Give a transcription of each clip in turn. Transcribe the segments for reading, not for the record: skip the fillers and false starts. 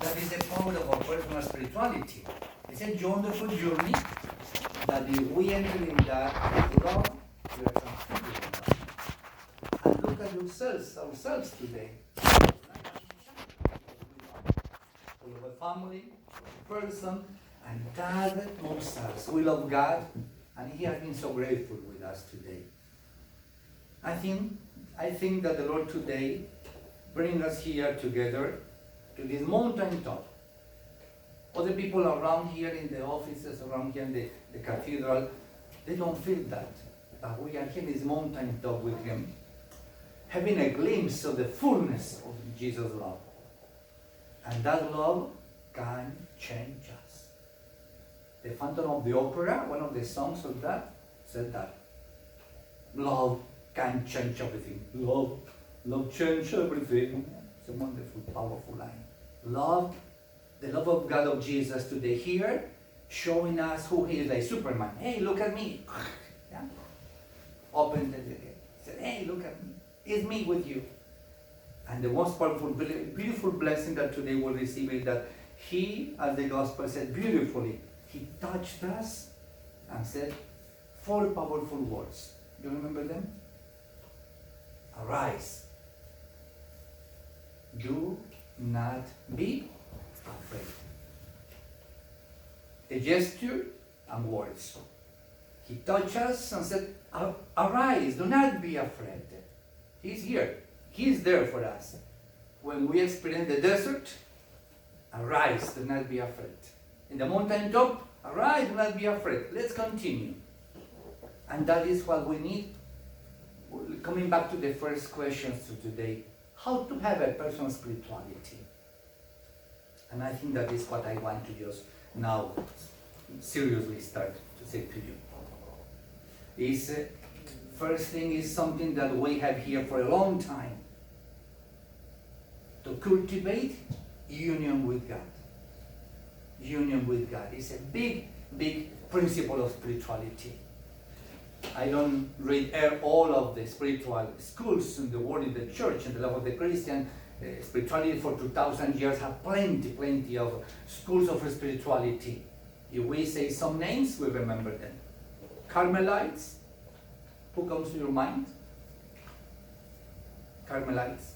That is the power of our personal spirituality. It's a wonderful journey that if we enter in that with love, we are transformed in love. And look at ourselves today. We love a family, a person, and that moves us. We love God, and He has been so grateful with us today. I think that the Lord today brings us here together to this mountain top. Other people around here in the offices, around here in the cathedral, they don't feel that. But we are here in this mountain top with Him, having a glimpse of the fullness of Jesus' love. And that love can change us. The Phantom of the Opera, one of the songs of that, said that. Love can change everything. Love change everything. It's a wonderful, powerful line. Love, the love of God of Jesus today here, showing us who He is, like Superman. Hey, look at me. Yeah? Open the gate. Said, hey, look at me. It's me with you. And the most powerful, beautiful blessing that today we'll receive is that He, as the gospel said beautifully, He touched us and said 4 powerful words. Do you remember them? Arise. Do not be afraid. A gesture and words. He touched us and said, arise, do not be afraid. He's here. He's there for us. When we experience the desert, arise, do not be afraid. In the mountain top, arise, do not be afraid. Let's continue. And that is what we need. Coming back to the first questions to today, how to have a personal spirituality. And I think that is what I want to just now seriously start to say to you. First thing is something that we have here for a long time. To cultivate union with God. Union with God is a big, big principle of spirituality. I don't read all of the spiritual schools in the world, in the church, in the love of the Christian. Spirituality for 2,000 years have plenty of schools of spirituality. If we say some names, we remember them. Carmelites. Who comes to your mind? Carmelites.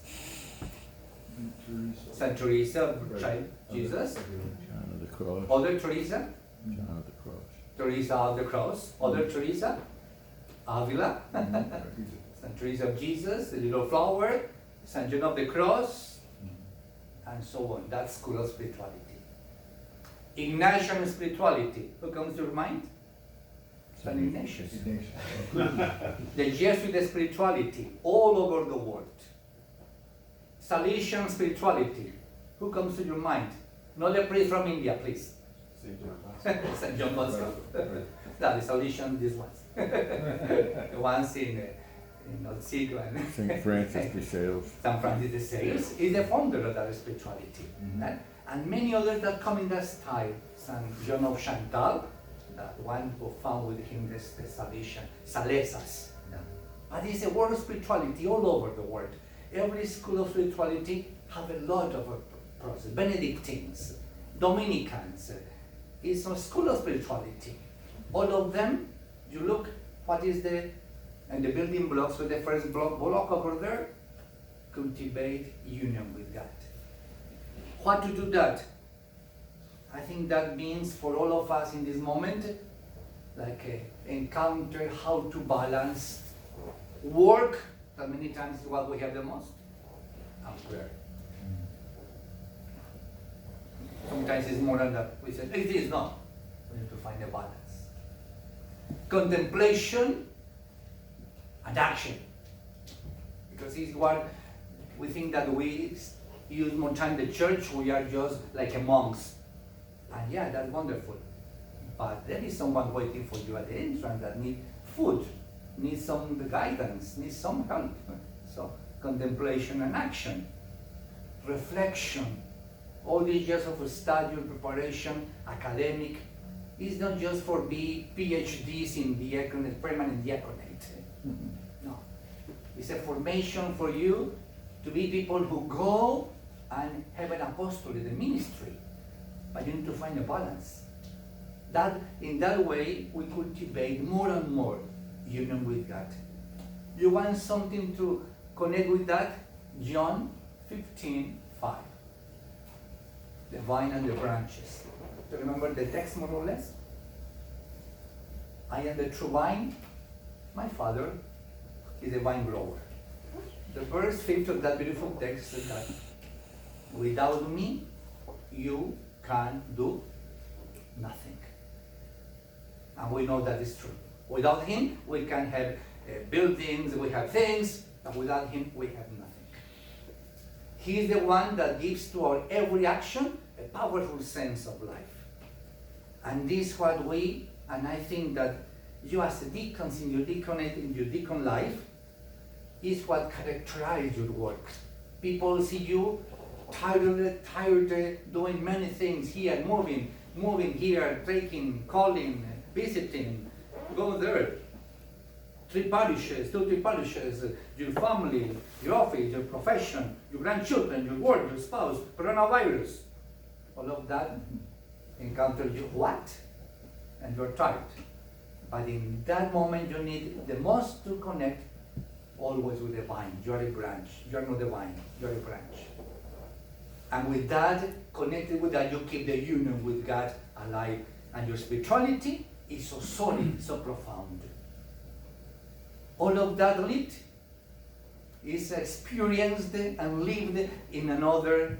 Saint Teresa, child Jesus. John of the Cross. Other Teresa. John of the Cross. Teresa of the Cross. Other Teresa. Avila. Saint Teresa of Jesus, the little flower. Saint John of the Cross. And so on. That's school of spirituality. Ignatian spirituality. Who comes to your mind? Saint Ignatius. The Jesuit spirituality all over the world. Salesian spirituality. Who comes to your mind? Not a priest from India, please. St. John Bosco. No, the Salesian, these ones. The ones in Otsego and St. Francis de Sales. St. Francis de Sales is the founder of that spirituality. Mm-hmm. And many others that come in that style. St. John of Chantal, that one who found with him the Salesian, Salesas. Yeah. But it's a world of spirituality all over the world. Every school of spirituality have a lot of a process. Benedictines, Dominicans, it's a school of spirituality. All of them, you look, what is the building blocks for the first block over there? Cultivate union with God. What to do that? I think that means for all of us in this moment, encounter how to balance work, that many times is what we have the most, and prayer. Sometimes it's more than that. We say, it is not. We need to find a balance. Contemplation and action. Because it's what we think that we use more time in the church, we are just like a monks. And yeah, that's wonderful. But there is someone waiting for you at the entrance that needs food, needs some guidance, needs some help. So, contemplation and action. Reflection. All these years of study, preparation, academic, is not just for PhDs in diaconate, permanent diaconate. No. It's a formation for you to be people who go and have an apostolate, a ministry. But you need to find a balance. That in that way we cultivate more and more union with God. You want something to connect with that? John 15:5. The vine and the branches. Do you remember the text more or less? I am the true vine, my Father is a vine grower. The verse 5 of that beautiful text says that without me, you can do nothing. And we know that is true. Without him, we can have buildings, we have things, but without him, we have nothing. He is the one that gives to our every action a powerful sense of life. And this is what and I think that you as a deacon, in your deaconate, in your deacon life, is what characterizes your work. People see you tired, doing many things here, moving here, taking, calling, visiting, go there. 2 3 parishes, your family, your office, your profession, your grandchildren, your work, your spouse, coronavirus. All of that encounter you what? And you're tired. But in that moment you need the most to connect always with the vine. You're a branch. You're not the vine, you're a branch. And with that, connected with that, you keep the union with God alive. And your spirituality is so solid, so profound. All of that lived is experienced and lived in another,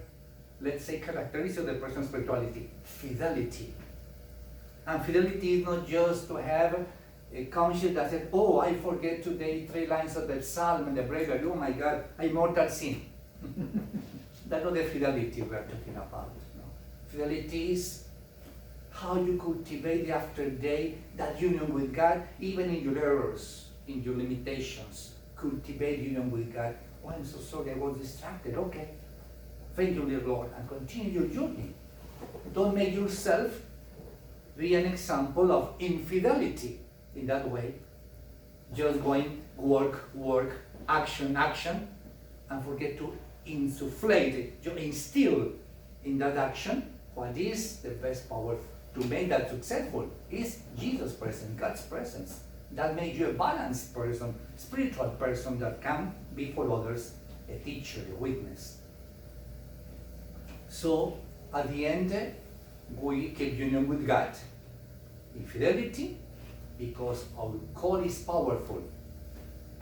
let's say, characteristic of the person's spirituality: fidelity. And fidelity is not just to have a conscience that says, oh, I forget today 3 lines of the psalm and the breviary, oh my God, I mortal sin. That's not the fidelity we are talking about. No. Fidelity is how you cultivate day after day that union with God, even in your errors, in your limitations. Cultivate union with God. Oh, I'm so sorry, I was distracted. Okay. Thank you, dear Lord, and continue your journey. Don't make yourself be an example of infidelity in that way. Just going work, action, and forget to insufflate, to instill in that action what is the best power to make that successful is Jesus' presence, God's presence. That makes you a balanced person, spiritual person that can be for others a teacher, a witness. So at the end, we keep union with God in fidelity because our call is powerful.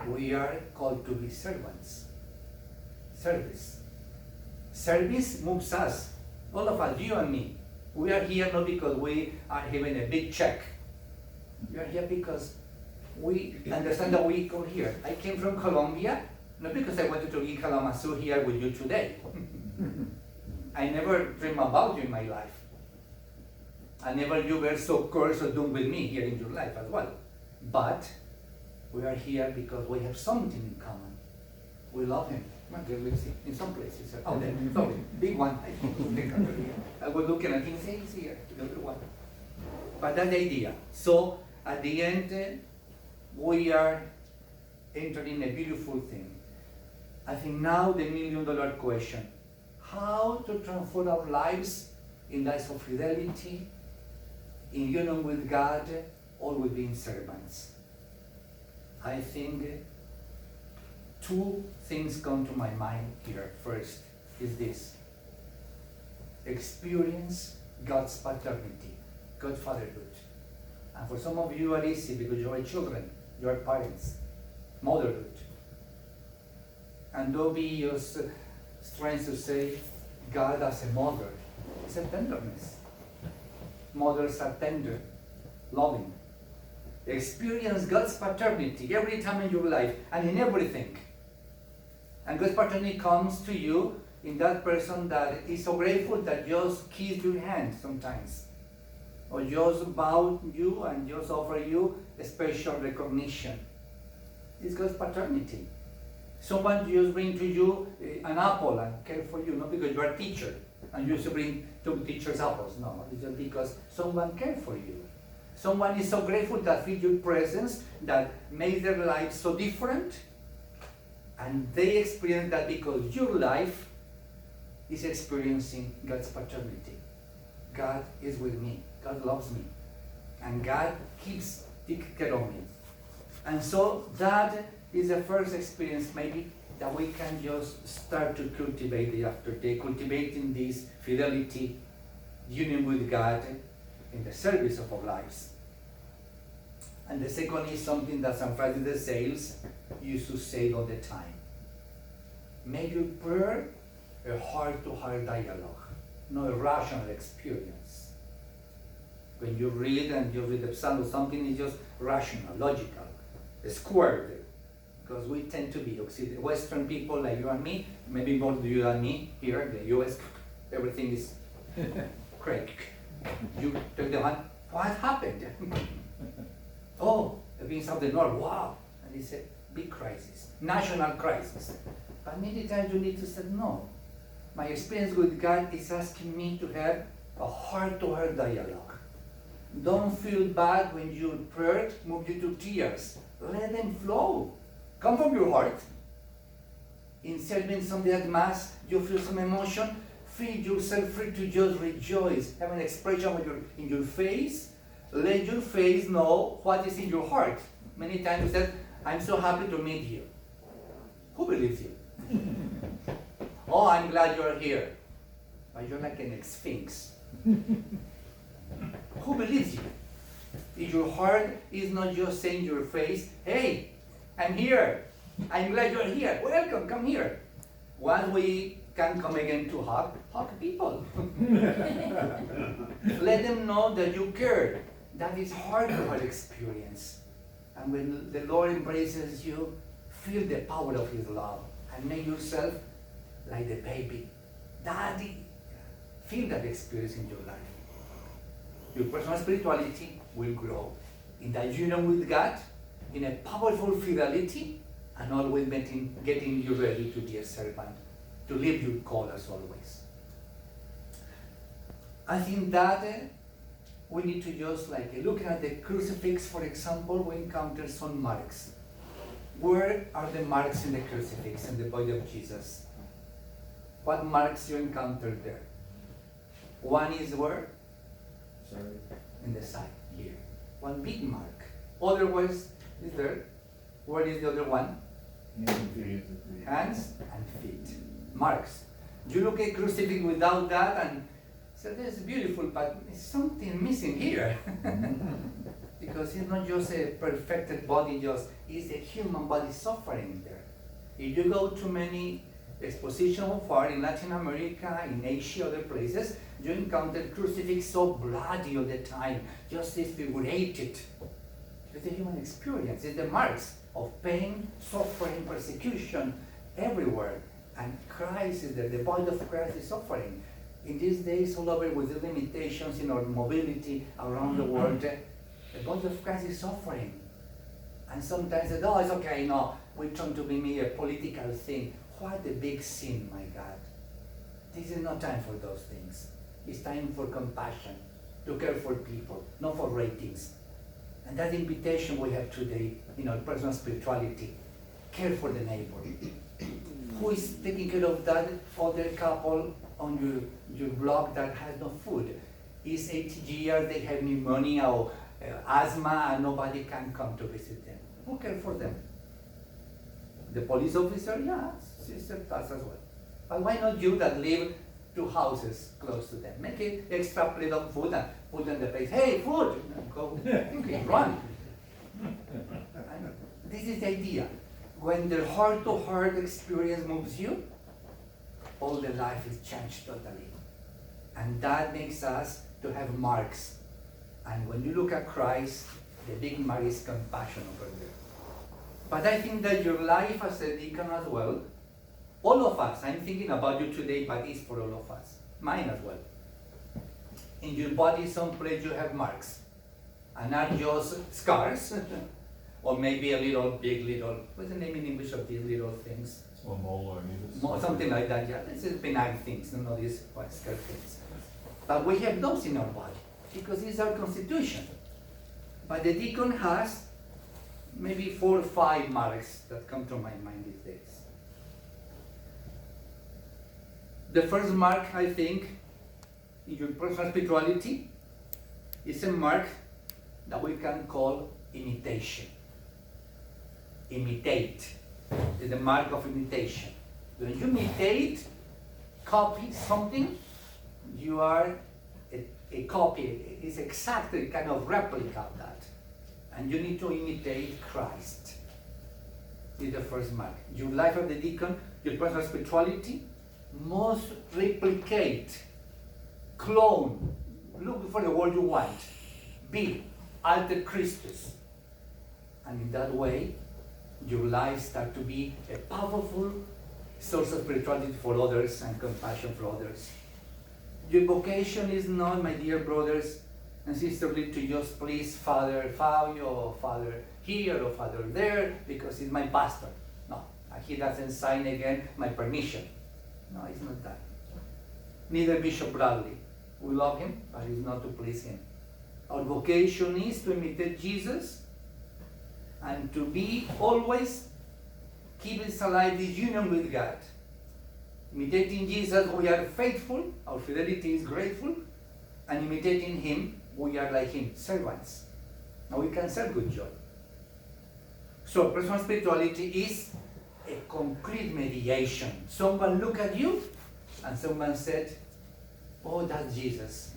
We are called to be servants. Service moves us, all of us, you and me. We are here not because we are having a big check. We are here because we understand that we come here. I came from Colombia, not because I wanted to be Kalamazoo here with you today. I never dreamed about you in my life. And never you were so cursed or doomed with me here in your life as well. But we are here because we have something in common. We love him. In some places. Oh, there, sorry, big one. I was looking at him and saying, he's here, the other one. But that's the idea. So at the end, we are entering a beautiful thing. I think now the $1 million question: how to transform our lives in lives of fidelity, in union with God, or with being servants? I think 2 things come to my mind here. First is this: experience God's paternity, God's fatherhood. And for some of you are easy because you are children, you are parents, motherhood. And don't be just strange to say God as a mother. It's a tenderness. Mothers are tender, loving. Experience God's paternity every time in your life and in everything. And God's paternity comes to you in that person that is so grateful that just kiss your hand sometimes, or just bow you and just offer you a special recognition. It's God's paternity. Someone just bring to you an apple and care for you, not because you are a teacher and you used to bring 2 teachers apples. No, it's just because someone cares for you. Someone is so grateful that with your presence that makes their life so different, and they experience that because your life is experiencing God's paternity. God is with me. God loves me. And God keeps taking care of me. And so that is the first experience maybe that we can just start to cultivate day after day, cultivating this fidelity, union with God in the service of our lives. And the second is something that St. Francis de Sales used to say all the time. Make your prayer a heart-to-heart dialogue, not a rational experience. When you read the psalm or something, it's just rational, logical, squared. Because we tend to be Western people like you and me, maybe more than you and me here in the US, everything is crack. You take the hand, what happened? Oh, the beings of the North, wow. And it's a big crisis, national crisis. But many times you need to say, no. My experience with God is asking me to have a heart-to-heart dialogue. Don't feel bad when your prayer moves you to tears. Let them flow. Come from your heart. In serving somebody at Mass, you feel some emotion. Feel yourself free to just rejoice. Have an expression in your face. Let your face know what is in your heart. Many times you said, I'm so happy to meet you. Who believes you? Oh, I'm glad you're here. But you're like an sphinx. Who believes you? If your heart is not just saying your face, hey, I'm here. I'm glad you're here. Welcome, come here. Once we can come again to hug people. Let them know that you care. That is heart-to-heart experience. And when the Lord embraces you, feel the power of His love and make yourself like the baby. Daddy. Feel that experience in your life. Your personal spirituality will grow in that union with God, in a powerful fidelity, and always getting you ready to be a servant, to live your call as always. I think that we need to just looking at the crucifix, for example, we encounter some marks. Where are the marks in the crucifix and the body of Jesus? What marks you encounter there? One is where? Sorry. In the side, here. One big mark. Otherwise, is there? Where is the other one? Hands and feet. Marks. You look at crucifix without that and say, that's beautiful, but there's something missing here. Because it's not just a perfected body, it's a human body suffering there. If you go to many expositions of art in Latin America, in Asia, other places, you encounter crucifix so bloody all the time, just disfigurated. It's a human experience. It's the marks of pain, suffering, persecution, everywhere. And Christ is there. The body of Christ is suffering. In these days, all over with the limitations in our mobility around the world, the body of Christ is suffering. And sometimes they say, oh, it's okay, no, we turn to be a political thing. What a big sin, my God. This is not time for those things. It's time for compassion, to care for people, not for ratings. And that invitation we have today in our personal spirituality, care for the neighbor. Who is taking care of that other couple on your block that has no food? Is 80 years, they have pneumonia or asthma, and nobody can come to visit them. Who cares for them? The police officer, yeah, sister does as well. But why not you that live 2 houses close to them? Make it extra plate of food and put in the place. Hey, food! And go, okay, run. And this is the idea. When the heart-to-heart experience moves you, all the life is changed totally. And that makes us to have marks. And when you look at Christ, the big mark is compassion over there. But I think that your life as a deacon as well, all of us, I'm thinking about you today, but it's for all of us, mine as well. In your body, someplace you have marks, and not just scars, or maybe a big little, what's the name in English of these little things? Or mole or needles. Something like that, yeah. This is benign things, not these scare things. But we have those in our body, because it's our constitution. But the deacon has maybe 4 or 5 marks that come to my mind these days. The first mark, I think, in your personal spirituality is a mark that we can call imitation. Imitate is the mark of imitation. When you imitate, copy something, you are a copy. It's exactly kind of replica of that. And you need to imitate Christ. Is the first mark. Your life of the deacon, your personal spirituality must replicate, clone, look for the word you want, be alter Christus. And in that way, your life starts to be a powerful source of spirituality for others and compassion for others. Your vocation is not, my dear brothers and sisters, to just please Father Fabio or Father here or Father there because he's my pastor. No, he doesn't sign again my permission. No, it's not that. Neither Bishop Bradley. We love him, but it's not to please him. Our vocation is to imitate Jesus and to be always keeping alive this union with God. Imitating Jesus, we are faithful, our fidelity is grateful, and imitating him, we are like him, servants. Now we can serve with joy. So personal spirituality is a concrete mediation. Someone look at you and someone said, oh, that's Jesus.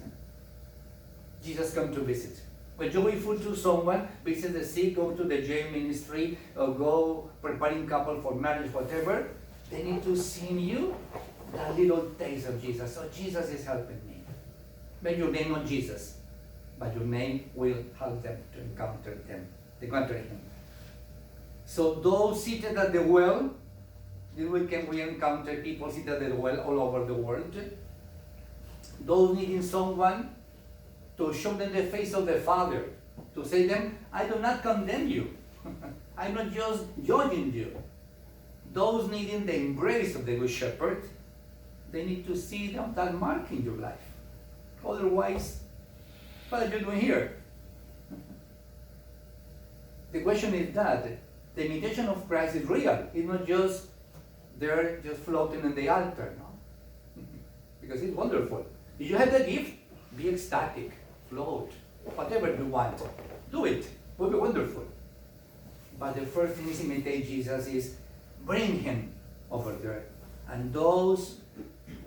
Jesus come to visit. When you give food to someone, visit the sick, go to the jail ministry, or go preparing couple for marriage, whatever, they need to see in you that little taste of Jesus. So Jesus is helping me. Make your name not Jesus, but your name will help them to encounter him. So those seated at the well, this weekend we encounter people seated at the well all over the world. Those needing someone to show them the face of the Father, to say to them, I do not condemn you. I'm not just judging you. Those needing the embrace of the Good Shepherd, they need to see that mark in your life. Otherwise, what are you doing here? The question is that the imitation of Christ is real. It's not just there, just floating in the altar, no? Because it's wonderful. If you have the gift, be ecstatic, float, whatever you want. Do it. It will be wonderful. But the first thing is imitate Jesus is bring him over there. And those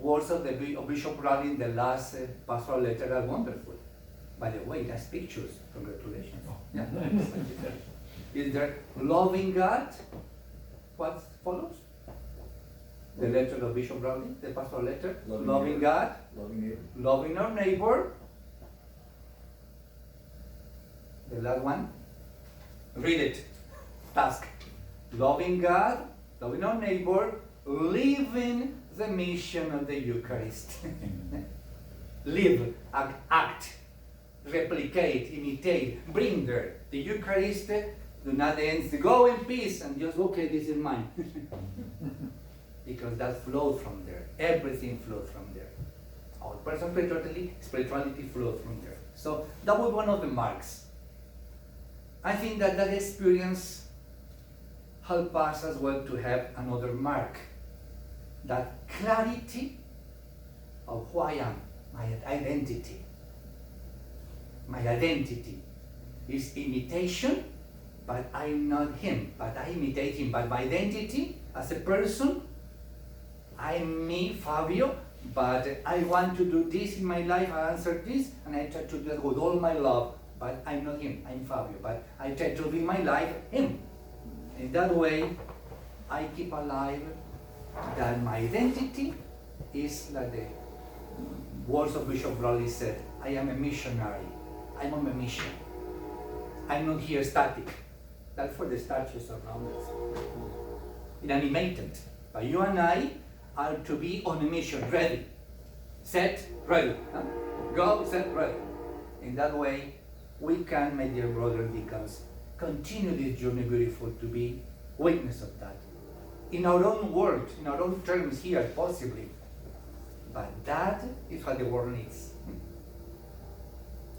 words of Bishop Bradley in the last pastoral letter are wonderful. By the way, that's pictures. Congratulations. Yeah. Is there loving God? What follows? The letter of Bishop Bradley, the pastoral letter. Loving God. Loving our neighbor. The last one. Read it. Task. Loving God, loving our neighbor, living the mission of the Eucharist. Live, act, replicate, imitate, bring there. The Eucharist, do not end, go in peace and just, okay, this is mine. Because that flows from there. Everything flows from there. Our personal spirituality flows from there. So that was one of the marks. I think that experience help us as well to have another mark. That clarity of who I am, my identity. My identity is imitation, but I'm not him, but I imitate him. But my identity as a person, I'm me, Fabio, but I want to do this in my life, I answer this, and I try to do it with all my love, but I'm not him, I'm Fabio, but I try to live my life him. In that way, I keep alive that my identity is like the words of Bishop Bradley said, I am a missionary. I'm on a mission. I'm not here static. That's for the statues around us. Inanimated. But you and I are to be on a mission, ready. Set, ready. Huh? Go, set, ready. In that way, we can, my dear brothers and deacons, continue this journey beautiful to be witness of that. In our own world, in our own terms here, possibly. But that is what the world needs.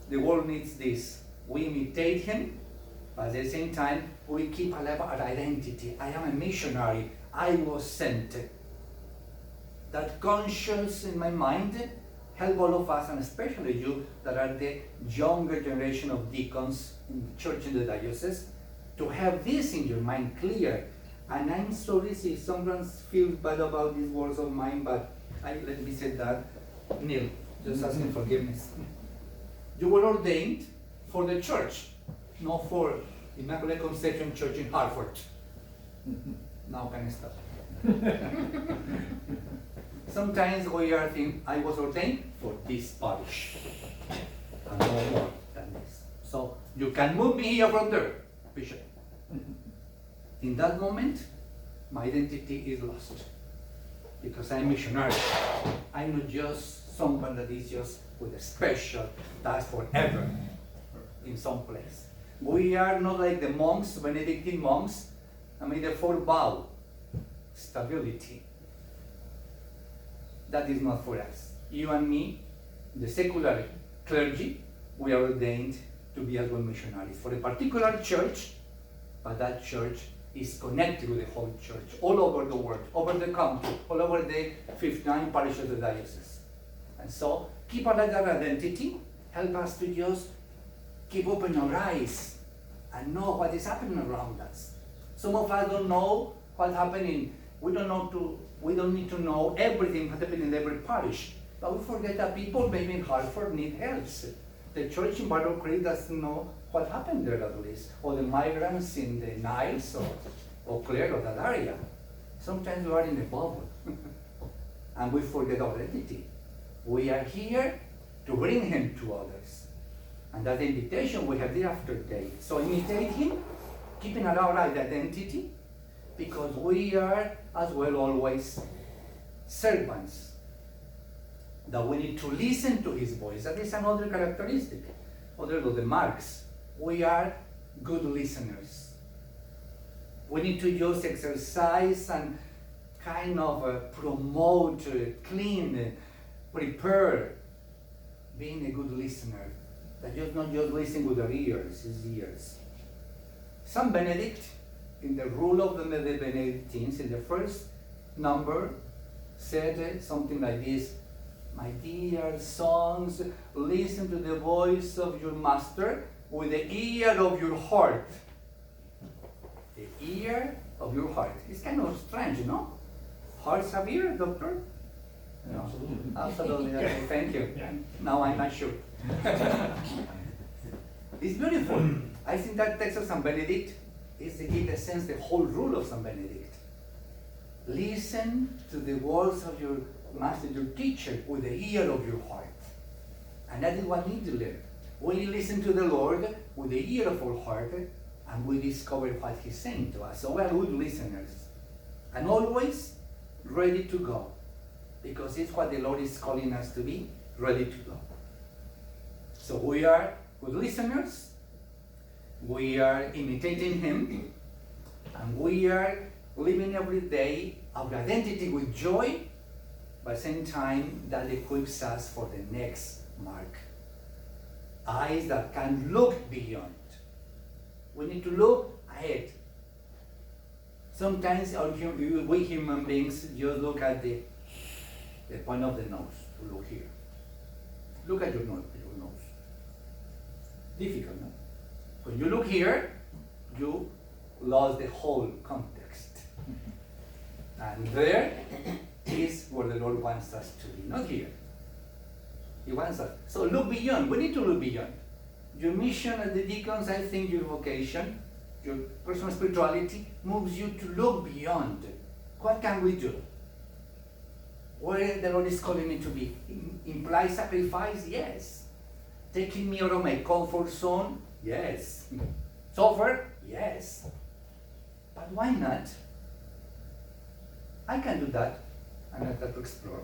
The world needs this. We imitate him, but at the same time, we keep alive our identity. I am a missionary. I was sent. that conscience in my mind help all of us, and especially you that are the younger generation of deacons in the church in the diocese, to have this in your mind clear. And I'm sorry if someone feels bad about these words of mine, but let me say that, Neil, just asking forgiveness. You were ordained for the church, not for Immaculate Conception Church in Hartford. Now can I stop? Sometimes we are thinking, I was ordained for this parish, and no more than this. So you can move me here from there, Bishop. In that moment, my identity is lost, because I'm missionary. I'm not just someone that is just with a special task forever in some place. We are not like the monks, Benedictine monks, and may therefore vow stability. That is not for us. You and me, the secular clergy, we are ordained to be as well missionaries for a particular church, but that church is connected with the whole church all over the world, over the country, all over the 59 parishes of the diocese. And so, keep alive that identity, help us to just keep open our eyes and know what is happening around us. Some of us don't know what's happening. We don't need to know everything that's happening in every parish. But we forget that people maybe in Hartford need help. The church in Battle Creek doesn't know what happened there at least, or the migrants in the Niles or Clare or that area. Sometimes we are in a bubble and we forget our identity. We are here to bring him to others. And that invitation we have day after day. So imitate him, keeping our identity, because we are as well always servants. That we need to listen to his voice. That is another characteristic, other of the marks. We are good listeners. We need to just exercise and kind of promote, clean, prepare being a good listener. That just not just listen with our ears, his ears. Saint Benedict, in the rule of the Benedictines, in the first number, said something like this: my dear sons, listen to the voice of your master with the ear of your heart. The ear of your heart. It's kind of strange, no? Hearts have ear, doctor? No. Absolutely. Absolutely. Okay, thank you. Yeah. Now I'm not sure. It's beautiful. I think that text of Saint Benedict is, in a sense, the whole rule of Saint Benedict. Listen to the words of your master, your teacher, with the ear of your heart. And that is what we need to learn. We listen to the Lord with the ear of our heart, and we discover what he's saying to us. So we are good listeners. And always ready to go. Because it's what the Lord is calling us to be, ready to go. So we are good listeners, we are imitating him, and we are living every day our identity with joy, but at the same time that equips us for the next mark. Eyes that can look beyond. We need to look ahead. Sometimes we human beings just look at the point of the nose, to look here. Look at your nose. Difficult, no? When you look here, you lost the whole context. And there is where the Lord wants us to be, not here. He wants us. So look beyond. We need to look beyond. Your mission as the deacons, I think your vocation, your personal spirituality moves you to look beyond. What can we do? Where the Lord is calling me to be? Implies sacrifice? Yes. Taking me out of my comfort zone? Yes. Suffer? Yes. But why not? I can do that. I have to explore.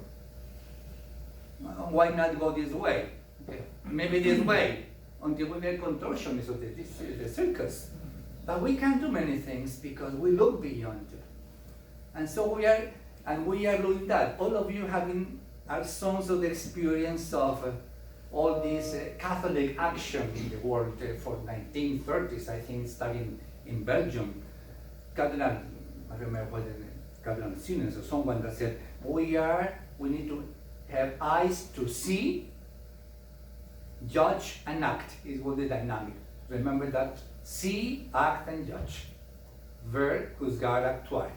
Why not go this way? Okay. Maybe this way, until we get contortionists of the circus. But we can do many things because we look beyond. And so we are doing that. All of you are sons of the experience of all this Catholic action in the world for 1930s, I think, starting in Belgium. Cardinal, I remember what Cardinal Sinus or someone that said we need to have eyes to see, judge, and act is what the dynamic. Remember that? See, act, and judge. Ver, juzgar, actuar.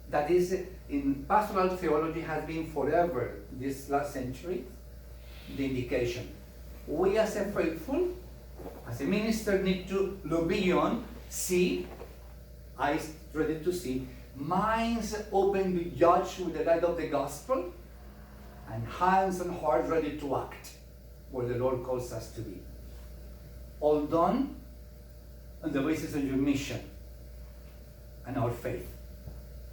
That is, in pastoral theology, has been forever, this last century, the indication. We as a faithful, as a minister, need to look beyond, see, eyes ready to see, minds open to judge with the light of the gospel, and hands and heart ready to act where the Lord calls us to be. All done on the basis of your mission and our faith.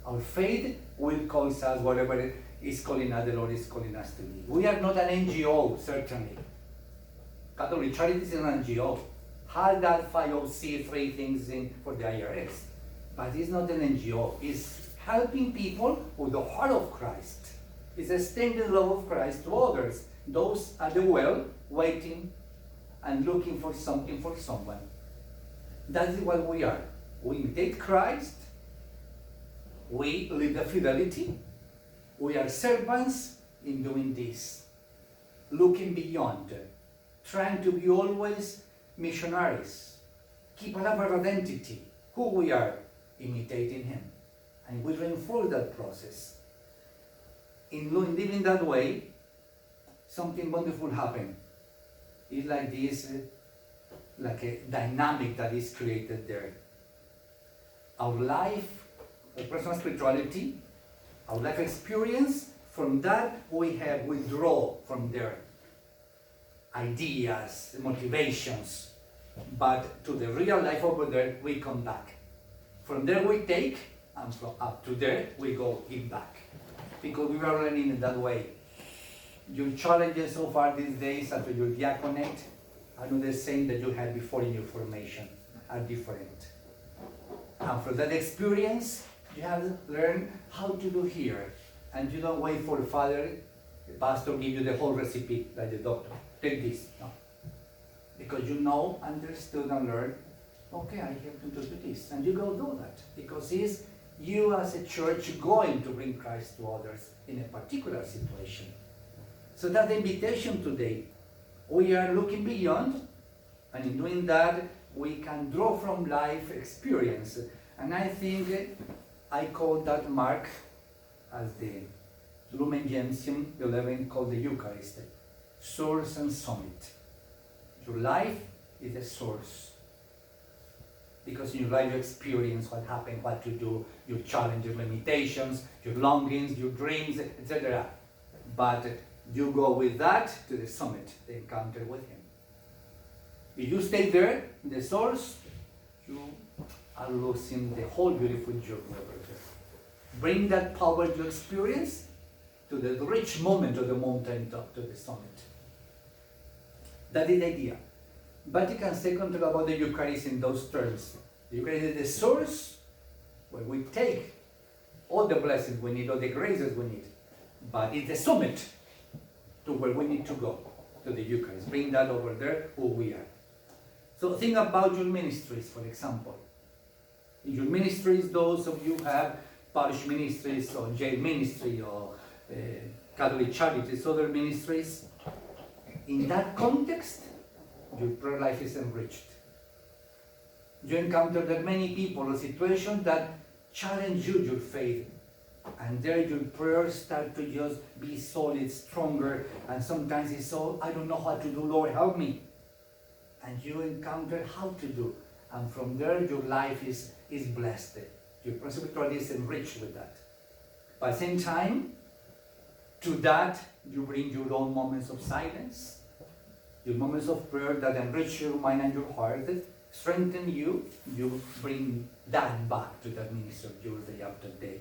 Our faith will call us whatever it is calling us, the Lord is calling us to be. We are not an NGO, certainly. Catholic Charities is an NGO. Had that 503 things in for the IRS. But it's not an NGO. It's helping people with the heart of Christ. It's extending the love of Christ to others. Those at the well, waiting and looking for something for someone. That is what we are. We imitate Christ. We live the fidelity. We are servants in doing this. Looking beyond. Trying to be always missionaries. Keep alive our identity. Who we are. Imitating Him. And we reinforce that process. In living that way, something wonderful happens. It's like this, like a dynamic that is created there. Our life, our personal spirituality, our life experience, from that we withdraw from there. Ideas, motivations, but to the real life over there, we come back. From there we take, and from up to there, we go give back. Because we are learning in that way. Your challenges so far these days after your diaconate are not the same that you had before in your formation, are different. And from that experience, you have to learn how to do here. And you don't wait for the father, the pastor give you the whole recipe, like the doctor. Take this. No. Because you know, understood, and learned, okay, I have to do this. And you go do that. Because it's you as a church going to bring Christ to others in a particular situation. So that's the invitation today. We are looking beyond, and in doing that, we can draw from life experience. And I think I call that mark as the Lumen Gentium 11 called the Eucharist, source and summit. Your life is the source. Because in your life you experience what happened, what to do, your challenges, your limitations, your longings, your dreams, etc. But you go with that to the summit, the encounter with Him. If you stay there, in the source, you are losing the whole beautiful journey over there. Bring that power you experience to the rich moment of the mountaintop, to the summit. That is the idea. Vatican II talk about the Eucharist in those terms. The Eucharist is the source where we take all the blessings we need, all the graces we need. But it's the summit to where we need to go, to the Eucharist. Bring that over there, who we are. So think about your ministries, for example. In your ministries, those of you who have parish ministries or jail ministry or Catholic Charities, other ministries, in that context, your prayer life is enriched. You encounter that many people or situations that challenge you, your faith. And there your prayers start to just be solid, stronger, and sometimes it's so, I don't know how to do, Lord, help me. And you encounter how to do. And from there your life is blessed. Your spirituality is enriched with that. But at the same time, to that you bring your own moments of silence, your moments of prayer that enrich your mind and your heart, that strengthen you. You bring that back to that ministry of yours day after day.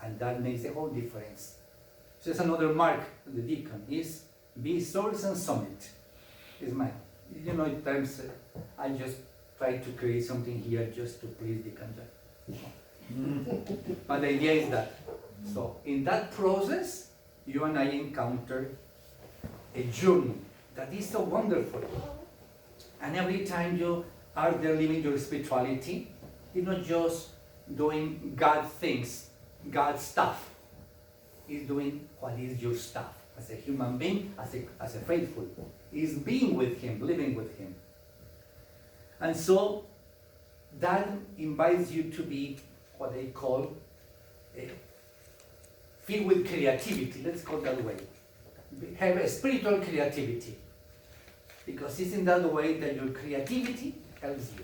And that makes a whole difference. So it's another mark of the deacon, is be source and summit. Is my, at times I just try to create something here just to please Deacon Jack. But the idea is that, so in that process, you and I encounter a journey that is so wonderful. And every time you are there living your spirituality, you're not just doing God things, God stuff. is doing what is your stuff as a human being, as a faithful. Is being with him, living with him. And so that invites you to be what they call filled with creativity, let's call it that way. Have a spiritual creativity. Because it's in that way that your creativity helps you.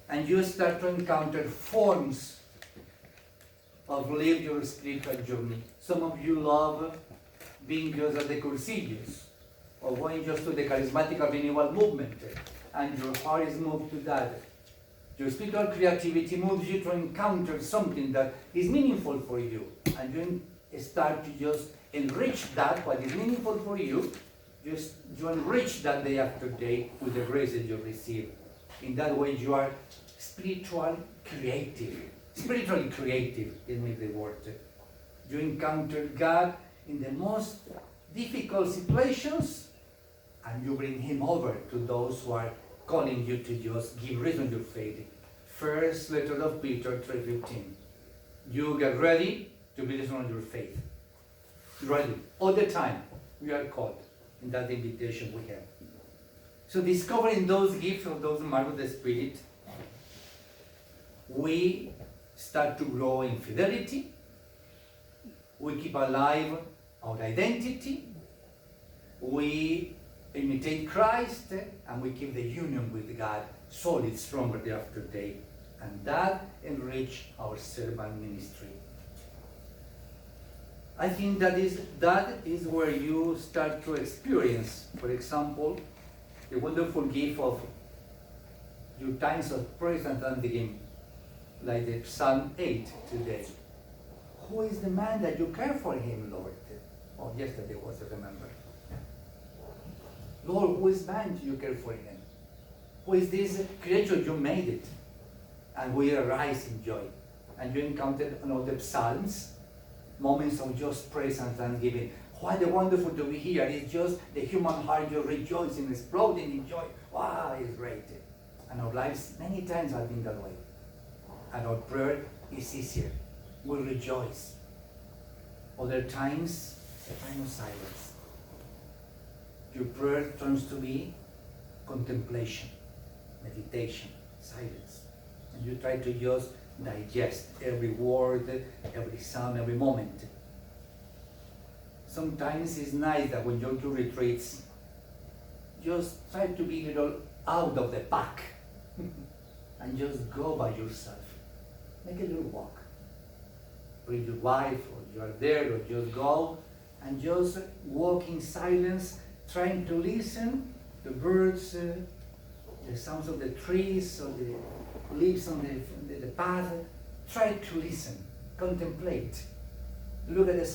And you start to encounter forms of live your spiritual journey. Some of you love being just at the cursillos, or going just to the charismatic renewal movement, and your heart is moved to that. Your spiritual creativity moves you to encounter something that is meaningful for you, and you start to just enrich that, what is meaningful for you, you enrich that day after day with the grace that you receive. In that way you are spiritually creative. Spiritually creative is the word. You encounter God in the most difficult situations, and you bring him over to those who are calling you to just give reason to your faith. First letter of Peter 3:15. You get ready to be reason on your faith. Ready. All the time we are called in that invitation we have. So discovering those gifts of those marks of the Spirit, we start to grow in fidelity. We keep alive our identity. We imitate Christ, and we keep the union with God solid, stronger day after day. And that enrich our servant ministry. I think that is where you start to experience, for example, the wonderful gift of your times of praise and thanksgiving, like the Psalm 8 today. Who is the man that you care for him, Lord? Oh, yesterday was, I remember. Lord, who is man you care for him? Who is this creature you made it? And we arise in joy. And you encountered in all the Psalms moments of just praise and thanksgiving. What a wonderful to be here. It's just the human heart just rejoicing, exploding in joy. Wow, it's great. And our lives many times have been that way. And our prayer is easier. We rejoice. Other times, a time of silence. Your prayer turns to be contemplation, meditation, silence. And you try to just digest every word, every sound, every moment. Sometimes it's nice that when you go to retreats, just try to be a little out of the pack and just go by yourself. Make a little walk. Bring your wife, or you are there, or just go and just walk in silence, trying to listen to the birds, the sounds of the trees, or the leaves on the path. Try to listen, contemplate, look at the sun.